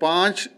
5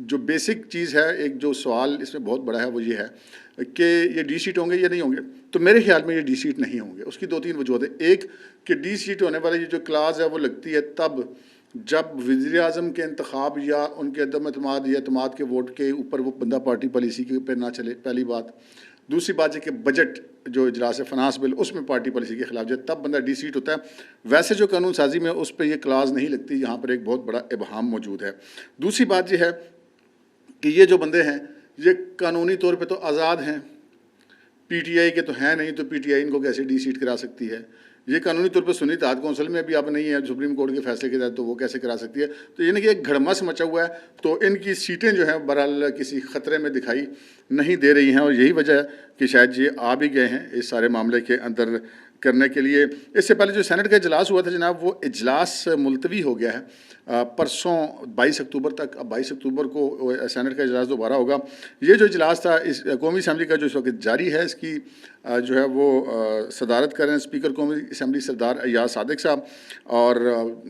جو بیسک چیز ہے، ایک جو سوال اس میں بہت بڑا ہے وہ یہ ہے کہ یہ ڈی سیٹ ہوں گے یا نہیں ہوں گے. تو میرے خیال میں یہ ڈی سیٹ نہیں ہوں گے. اس کی 2-3 وجوہات ہیں. ایک کہ ڈی سیٹ ہونے والی جو کلاز ہے وہ لگتی ہے تب جب وزیر اعظم کے انتخاب یا ان کے عدم اعتماد یا اعتماد کے ووٹ کے اوپر وہ بندہ پارٹی پالیسی کے پہ نہ چلے، پہلی بات. دوسری بات ہے کہ بجٹ جو اجلاس فنانس بل اس میں پارٹی پالیسی کے خلاف جائے تب بندہ ڈی سیٹ ہوتا ہے. ویسے جو قانون سازی میں اس پہ یہ کلاز نہیں لگتی. یہاں پر ایک بہت بڑا ابہام موجود ہے. دوسری بات یہ ہے کہ یہ جو بندے ہیں یہ قانونی طور پہ تو آزاد ہیں، پی ٹی آئی کے تو ہیں نہیں، تو پی ٹی آئی ان کو کیسے ڈی سیٹ کرا سکتی ہے؟ یہ قانونی طور پہ سنی اتحاد کونسل میں بھی اب نہیں ہے سپریم کورٹ کے فیصلے کے تحت، تو وہ کیسے کرا سکتی ہے؟ تو یعنی کہ ایک گھڑمس مچا ہوا ہے. تو ان کی سیٹیں جو ہیں بہرحال کسی خطرے میں دکھائی نہیں دے رہی ہیں، اور یہی وجہ ہے کہ شاید یہ آ بھی گئے ہیں اس سارے معاملے کے اندر کرنے کے لیے. اس سے پہلے جو سینٹ کا اجلاس ہوا تھا جناب، وہ اجلاس ملتوی ہو گیا ہے پرسوں 22 اکتوبر تک. اب 22 اکتوبر کو سینٹ کا اجلاس دوبارہ ہوگا. یہ جو اجلاس تھا اس قومی اسمبلی کا جو اس وقت جاری ہے، اس کی جو ہے وہ صدارت کر رہے ہیں اسپیکر قومی اسمبلی سردار ایاز صادق صاحب، اور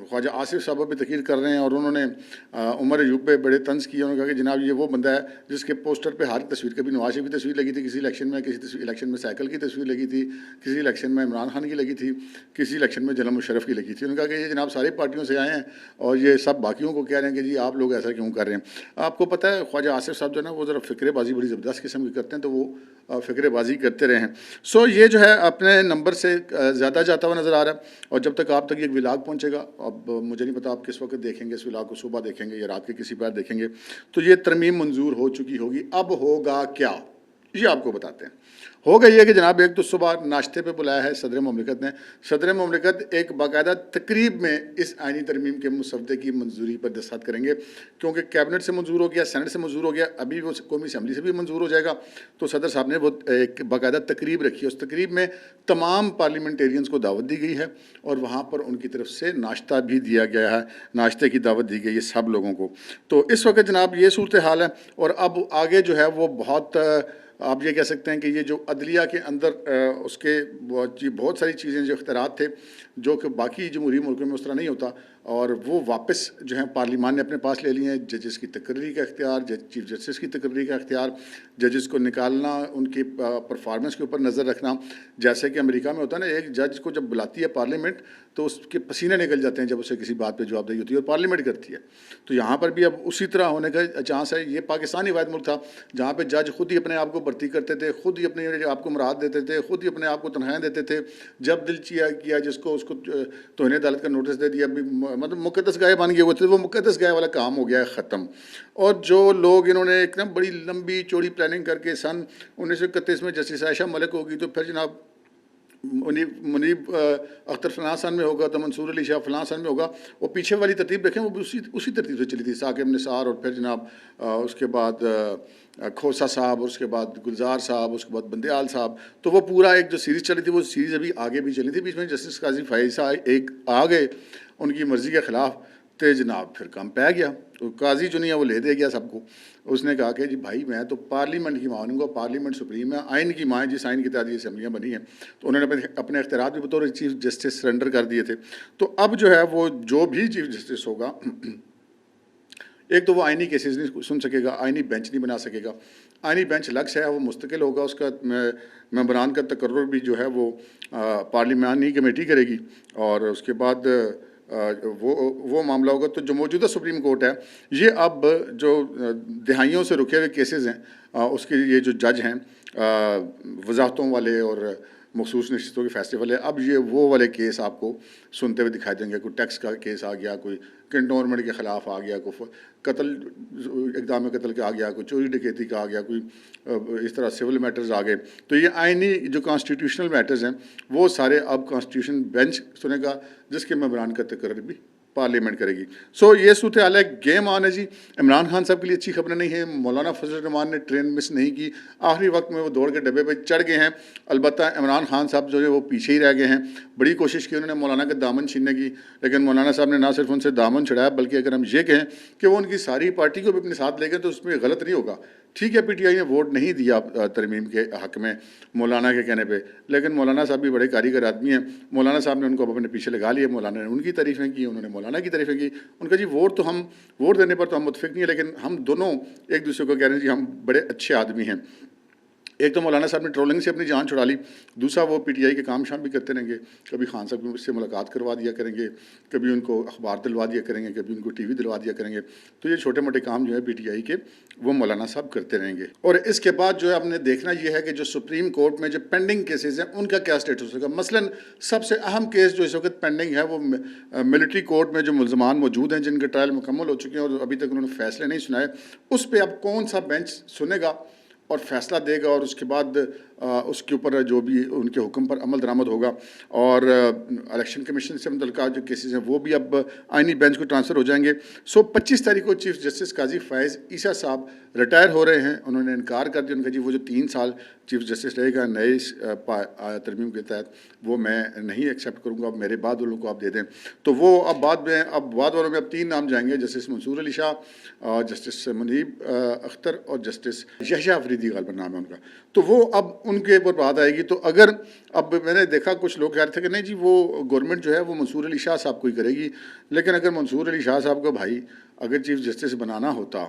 خواجہ آصف صاحب بھی تقریر کر رہے ہیں. اور انہوں نے عمر ایوب پہ بڑے طنز کیے. انہوں نے کہا کہ جناب یہ وہ بندہ ہے جس کے پوسٹر پہ ہر تصویر، کبھی نواز شریف کی تصویر لگی تھی کسی الیکشن میں، کسی الیکشن میں سائیکل کی تصویر لگی تھی، کسی الیکشن میں عمران خان کی لگی تھی، کسی الیکشن میں جنرل مشرف کی لگی تھی. انہوں نے کہا کہ یہ جناب ساری پارٹیوں سے آئے ہیں اور یہ سب باقیوں کو کہہ رہے ہیں کہ جی آپ لوگ ایسا کیوں کر رہے ہیں. آپ کو پتہ ہے خواجہ آصف صاحب جو ہے نا وہ ذرا فکرے بازی بڑی زبردست قسم کی کرتے ہیں، تو وہ فکرے بازی کرتے رہے ہیں. سو یہ جو ہے اپنے نمبر سے زیادہ جاتا ہوا نظر آ رہا ہے. اور جب تک آپ تک یہ ولاگ پہنچے گا، اب مجھے نہیں پتا آپ کس وقت دیکھیں گے اس ولاگ کو، صبح دیکھیں گے یا رات کے کسی پیر دیکھیں گے، تو یہ ترمیم منظور ہو چکی ہوگی. اب ہوگا کیا یہ آپ کو بتاتے ہیں. ہو گئی ہے کہ جناب ایک تو صبح ناشتے پہ بلایا ہے صدر مملکت نے. صدر مملکت ایک باقاعدہ تقریب میں اس آئینی ترمیم کے مسودے کی منظوری پر دستخط کریں گے، کیونکہ کیبنٹ سے منظور ہو گیا، سینٹ سے منظور ہو گیا، ابھی وہ قومی اسمبلی سے بھی منظور ہو جائے گا. تو صدر صاحب نے وہ ایک باقاعدہ تقریب رکھی ہے. اس تقریب میں تمام پارلیمنٹیرینز کو دعوت دی گئی ہے اور وہاں پر ان کی طرف سے ناشتہ بھی دیا گیا ہے، ناشتے کی دعوت دی گئی ہے سب لوگوں کو. تو اس وقت جناب یہ صورتحال ہے. اور اب آگے جو ہے وہ بہت آپ یہ کہہ سکتے ہیں کہ یہ جو عدلیہ کے اندر اس کے بہت ساری چیزیں جو اختیارات تھے جو کہ باقی جمہوری ملکوں میں اس طرح نہیں ہوتا، اور وہ واپس جو ہیں پارلیمان نے اپنے پاس لے لیے ہیں. ججز کی تقرری کا اختیار، چیف جسٹس کی تقرری کا اختیار، ججز کو نکالنا، ان کی پرفارمنس کے اوپر نظر رکھنا. جیسے کہ امریکہ میں ہوتا ہے نا، ایک جج کو جب بلاتی ہے پارلیمنٹ تو اس کے پسینے نکل جاتے ہیں جب اسے کسی بات پہ جواب دہی ہوتی ہے اور پارلیمنٹ کرتی ہے. تو یہاں پر بھی اب اسی طرح ہونے کا چانس ہے. یہ پاکستانی واحد ملک تھا جہاں پہ جج خود ہی اپنے آپ کو بھرتی کرتے تھے، خود ہی اپنے آپ کو مراد دیتے تھے، خود ہی اپنے آپ کو تنخواہیں دیتے تھے. جب دل کیا جس کو اس کو توہین عدالت کا نوٹس دے دیا، مطلب مقدس گائے بن گئے ہوئے تھے. وہ مقدس گائے والا کام ہو گیا ہے ختم. اور جو لوگ انہوں نے ایک دم بڑی لمبی چوڑی پلاننگ کر کے سن 1931 میں جسٹس عائشہ ملک ہوگی، تو پھر جناب منیب اختر فلاں سن میں ہوگا، تو منصور علی شاہ فلاں سن میں ہوگا. وہ پیچھے والی ترتیب دیکھیں، وہ اسی ترتیب سے چلی تھی. ثاقب نثار، اور پھر جناب اس کے بعد کھوسا صاحب، اور اس کے بعد گلزار صاحب، اس کے بعد بندیال صاحب. تو وہ پورا ایک جو سیریز چلی تھی، وہ سیریز ابھی آگے بھی چلی تھی. بیچ میں جسٹس قاضی فائزہ ایک آ گئے ان کی مرضی کے خلاف، تو جناب پھر کام پہ گیا. تو قاضی جو نہیں ہے وہ لے دے گیا سب کو. اس نے کہا کہ جی بھائی میں تو پارلیمنٹ کی مانوں گا، پارلیمنٹ سپریم ہے، آئین کی ماں ہے، جس آئین کے تحت یہ اسمبلیاں بنی ہیں. تو انہوں نے اپنے اختیارات بھی بطور چیف جسٹس سرنڈر کر دیے تھے. تو اب جو ہے وہ جو بھی چیف جسٹس ہوگا، ایک تو وہ آئینی کیسز نہیں سن سکے گا، آئینی بینچ نہیں بنا سکے گا. آئینی بینچ الگ سے ہے، وہ مستقل ہوگا. اس کا ممبران کا تقرر بھی جو ہے وہ پارلیمانی کمیٹی کرے گی، اور اس کے بعد وہ معاملہ ہوگا. تو جو موجودہ سپریم کورٹ ہے، یہ اب جو دہائیوں سے رکے ہوئے کیسز ہیں، اس کے یہ جو جج ہیں وضاحتوں والے اور مخصوص نشستوں کے فیصلے والے، اب یہ وہ والے کیس آپ کو سنتے ہوئے دکھائی دیں گے. کوئی ٹیکس کا کیس آ گیا، کوئی کنٹونمنٹ کے خلاف آ گیا، کوئی قتل اقدام قتل کا آ گیا، کوئی چوری ڈکیتی کا آ گیا، کوئی اس طرح سول میٹرز آ گئے. تو یہ آئینی جو کانسٹیٹیوشنل میٹرز ہیں وہ سارے اب کانسٹیٹیوشن بینچ سنے گا، جس کے ممبران کا تقرر بھی پارلیمنٹ کرے گی. سو یہ صورتحال ہے. گیم آن ہے جی. عمران خان صاحب کے لیے اچھی خبریں نہیں ہیں. مولانا فضل الرحمان نے ٹرین مس نہیں کی، آخری وقت میں وہ دوڑ کے ڈبے پہ چڑھ گئے ہیں. البتہ عمران خان صاحب جو ہے وہ پیچھے ہی رہ گئے ہیں. بڑی کوشش کی انہوں نے مولانا کا دامن چھیننے کی، لیکن مولانا صاحب نے نہ صرف ان سے دامن چھڑایا، بلکہ اگر ہم یہ کہیں کہ وہ ان کی ساری پارٹی کو بھی اپنے ساتھ لے گئے تو اس میں غلط نہیں ہوگا. ٹھیک ہے پی ٹی آئی نے ووٹ نہیں دیا ترمیم کے حق میں مولانا کے کہنے پہ، لیکن مولانا صاحب بھی بڑے کاریگر آدمی ہیں، مولانا صاحب نے ان کو اب اپنے پیچھے لگا لیا، مولانا نے ان کی تعریفیں کی، انہوں نے مولانا کی تعریفیں کی، ان کا جی ووٹ دینے پر تو ہم متفق نہیں ہیں، لیکن ہم دونوں ایک دوسرے کو کہہ رہے ہیں جی ہم بڑے اچھے آدمی ہیں۔ ایک تو مولانا صاحب نے ٹرولنگ سے اپنی جان چھڑا لی، دوسرا وہ پی ٹی آئی کے کام شام بھی کرتے رہیں گے، کبھی خان صاحب سے ملاقات کروا دیا کریں گے، کبھی ان کو اخبار دلوا دیا کریں گے، کبھی ان کو ٹی وی دلوا دیا کریں گے، تو یہ چھوٹے موٹے کام جو ہے پی ٹی آئی کے وہ مولانا صاحب کرتے رہیں گے۔ اور اس کے بعد جو ہے ہم نے دیکھنا یہ ہے کہ جو سپریم کورٹ میں جو پینڈنگ کیسز ہیں ان کا کیا سٹیٹس ہوگا۔ مثلاً سب سے اہم کیس جو اس وقت پینڈنگ ہے وہ ملٹری کورٹ میں جو ملزمان موجود ہیں جن کے ٹرائل مکمل ہو چکے ہیں اور ابھی تک انہوں نے فیصلے نہیں سنائے، اس پہ اب کون سا بینچ سنے گا اور فیصلہ دے گا، اور اس کے بعد اس کے اوپر جو بھی ان کے حکم پر عمل درآمد ہوگا، اور الیکشن کمیشن سے متعلقہ جو کیسز ہیں وہ بھی اب آئینی بینچ کو ٹرانسفر ہو جائیں گے۔ 25 تاریخ کو چیف جسٹس قاضی فائز عیسیٰ صاحب ریٹائر ہو رہے ہیں، انہوں نے انکار کر دیا، ان کا جی وہ جو 3 سال چیف جسٹس رہے گا نئے ترمیم کے تحت وہ میں نہیں ایکسیپٹ کروں گا، اب میرے بعد والوں کو آپ دے دیں۔ تو وہ اب بعد والوں میں اب 3 نام جائیں گے، جسٹس منصور علی شاہ، جسٹس منیب اختر اور جسٹس یحییٰ افریدی غالباً نام ہے ان کا۔ تو وہ اب ان کے اوپر بات آئے گی۔ تو اگر اب میں نے دیکھا کچھ لوگ کہہ رہے تھے کہ نہیں جی وہ گورنمنٹ جو ہے وہ منصور علی شاہ صاحب کو ہی کرے گی، لیکن اگر منصور علی شاہ صاحب کو بھائی اگر چیف جسٹس بنانا ہوتا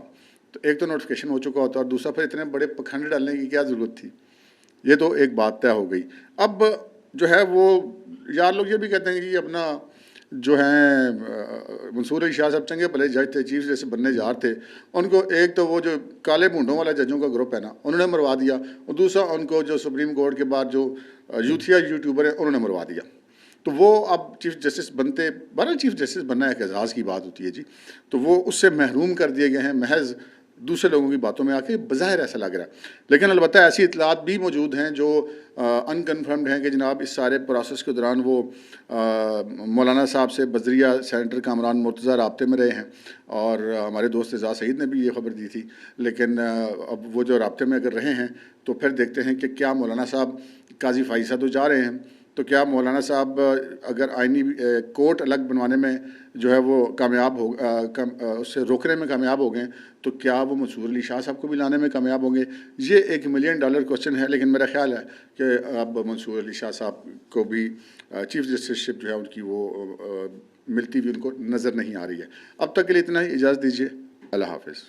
تو ایک تو نوٹیفیکیشن ہو چکا ہوتا، اور دوسرا پھر اتنے بڑے پکھنڈ ڈالنے کی کیا ضرورت تھی، یہ تو ایک بات طے ہو گئی۔ اب جو ہے وہ یار لوگ یہ بھی کہتے ہیں کہ اپنا جو ہیں منصور علی شاہ صاحب چنگے بھلے جج تھے، چیف جسٹس بننے جا رہے تھے، ان کو ایک تو وہ جو کالے بھونڈوں والا ججوں کا گروپ ہے نا انہوں نے مروا دیا، اور دوسرا ان کو جو سپریم کورٹ کے بعد جو یوٹیوبر ہیں انہوں نے مروا دیا۔ تو وہ اب چیف جسٹس بنتے، بہرحال چیف جسٹس بننا ایک اعزاز کی بات ہوتی ہے جی، تو وہ اس سے محروم کر دیے گئے ہیں محض دوسرے لوگوں کی باتوں میں آ کے، بظاہر ایسا لگ رہا ہے۔ لیکن البتہ ایسی اطلاعات بھی موجود ہیں جو انکنفرمڈ ہیں کہ جناب اس سارے پروسیس کے دوران وہ مولانا صاحب سے بذریعہ سینیٹر کامران مرتضیٰ رابطے میں رہے ہیں، اور ہمارے دوست اعزاز سعید نے بھی یہ خبر دی تھی، لیکن اب وہ جو رابطے میں اگر رہے ہیں تو پھر دیکھتے ہیں کہ کیا مولانا صاحب قاضی فائزہ تو جا رہے ہیں، تو کیا مولانا صاحب اگر آئینی کورٹ الگ بنوانے میں جو ہے وہ کامیاب ہو، اس سے روکنے میں کامیاب ہو گئے، تو کیا وہ منصور علی شاہ صاحب کو بھی لانے میں کامیاب ہوں گے؟ یہ ایک $1 ملین کوسچن ہے، لیکن میرا خیال ہے کہ اب منصور علی شاہ صاحب کو بھی چیف جسٹس شپ جو ہے ان کی وہ ملتی ہوئی ان کو نظر نہیں آ رہی ہے۔ اب تک کے لیے اتنا ہی، اجازت دیجیے، اللہ حافظ۔